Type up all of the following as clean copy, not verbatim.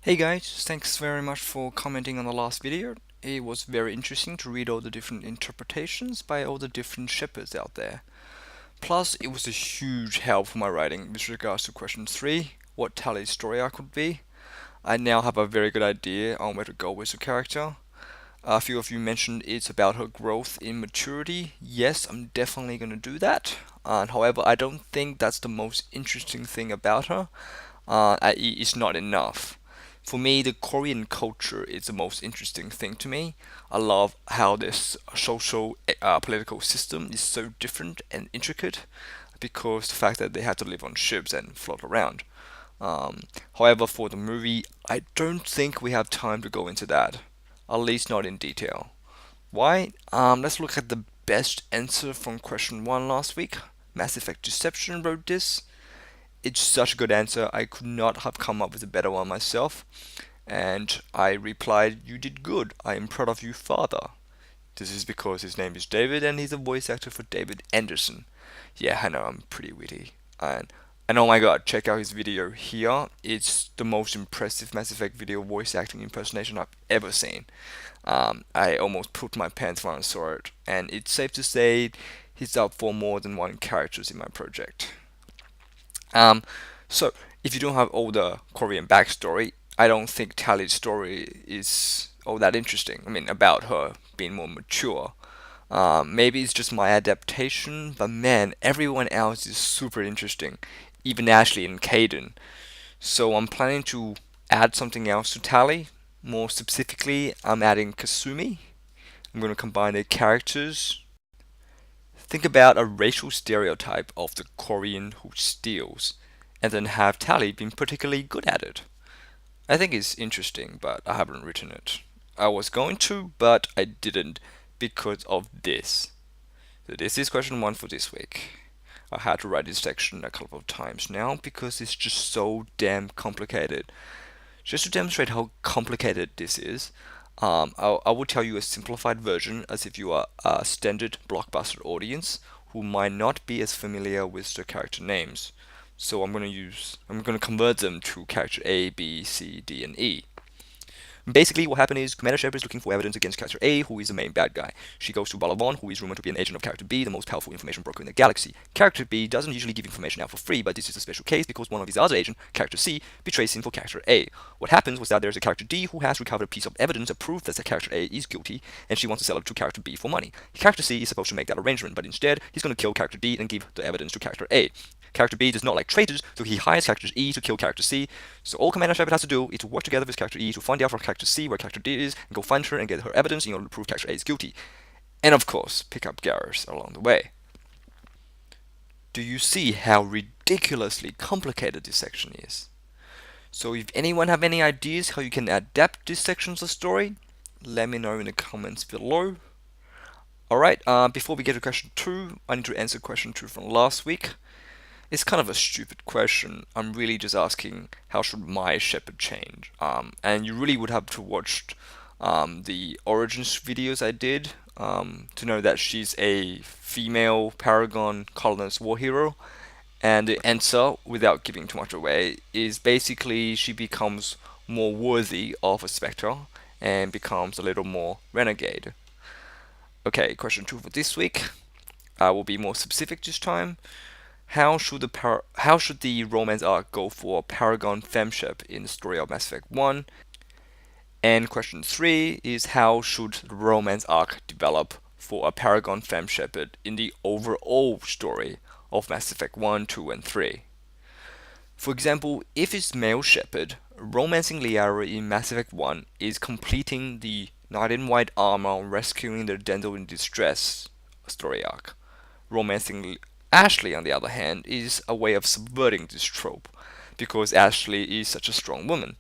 Hey guys, thanks very much for commenting on the last video. It was very interesting to read all the different interpretations by all the different shepherds out there. Plus, it was a huge help for my writing with regards to question 3, what Tally's story arc would be. I now have a very good idea on where to go with the character. A few of you mentioned it's about her growth in maturity. Yes, I'm definitely going to do that. However, I don't think that's the most interesting thing about her. I.e., it's not enough. For me, the Korean culture is the most interesting thing to me. I love how this social political system is so different and intricate because the fact that they had to live on ships and float around. However, for the movie, I don't think we have time to go into that, at least not in detail. Why? Let's look at the best answer from question 1 last week. Mass Effect Deception wrote this. It's such a good answer. I could not have come up with a better one myself. And I replied, "You did good. I am proud of you, father." This is because his name is David and he's a voice actor for David Anderson. Yeah, I know, I'm pretty witty. And oh my god, check out his video here. It's the most impressive Mass Effect video voice acting impersonation I've ever seen. I almost pooped my pants when I saw it, and it's safe to say he's up for more than one characters in my project. Um, so if you don't have all the Korean backstory, I don't think Tally's story is all that interesting. I mean, about her being more mature. Maybe it's just my adaptation, but man, everyone else is super interesting, even Ashley and Caden. So I'm planning to add something else to Tally. More specifically, I'm adding Kasumi. I'm going to combine their characters. Think about a racial stereotype of the Korean who steals, and then have Tally being particularly good at it. I think it's interesting, but I haven't written it. I was going to, but I didn't because of this. So this is question 1 for this week. I had to write this section a couple of times now because it's just so damn complicated. Just to demonstrate how complicated this is, I will tell you a simplified version as if you are a standard blockbuster audience who might not be as familiar with the character names. So I'm going to convert them to character A, B, C, D, and E. Basically, what happened is Commander Shepard is looking for evidence against character A, who is the main bad guy. She goes to Balaban, who is rumored to be an agent of character B, the most powerful information broker in the galaxy. Character B doesn't usually give information out for free, but this is a special case because one of his other agents, character C, betrays him for character A. What happens was that there's a character D who has recovered a piece of evidence, a proof that the character A is guilty, and she wants to sell it to character B for money. Character C is supposed to make that arrangement, but instead, he's going to kill character D and give the evidence to character A. Character B does not like traitors, so he hires character E to kill character C. So all Commander Shepard has to do is to work together with character E to find out from character C where character D is, and go find her and get her evidence in order to prove character A is guilty. And of course, pick up Garrus along the way. Do you see how ridiculously complicated this section is? So if anyone have any ideas how you can adapt this section of the story, let me know in the comments below. Alright, before we get to question 2, I need to answer question 2 from last week. It's kind of a stupid question. I'm really just asking how should my shepherd change? And you really would have to watch the origins videos I did to know that she's a female paragon colonist war hero. And the answer, without giving too much away, is basically she becomes more worthy of a spectre and becomes a little more renegade. Okay, question 2 for this week. I will be more specific this time. How should the romance arc go for Paragon Femship in the story of Mass Effect 1? And question 3 is how should the romance arc develop for a Paragon Femship in the overall story of Mass Effect 1, 2, and 3? For example, if it's male Shepard, romancing Liara in Mass Effect 1 is completing the Knight in White Armor rescuing the Dendel in distress story arc. Romancing Ashley, on the other hand, is a way of subverting this trope, because Ashley is such a strong woman.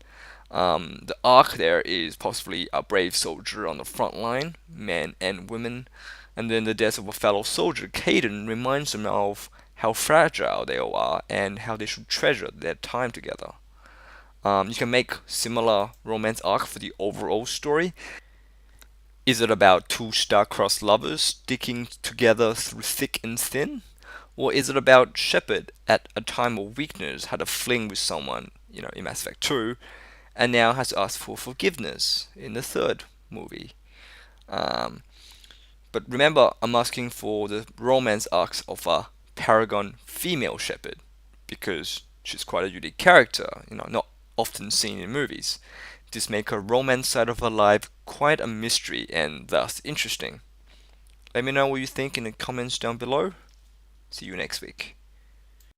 The arc there is possibly a brave soldier on the front line, men and women, and then the death of a fellow soldier, Caden, reminds them of how fragile they all are and how they should treasure their time together. You can make similar romance arc for the overall story. Is it about two star-crossed lovers sticking together through thick and thin? Or is it about Shepard at a time of weakness had a fling with someone, in Mass Effect 2, and now has asked for forgiveness in the third movie. Um, but remember, I'm asking for the romance arcs of a paragon female shepherd because she's quite a unique character, not often seen in movies. This makes her romance side of her life quite a mystery and thus interesting. Let me know what you think in the comments down below. See you next week.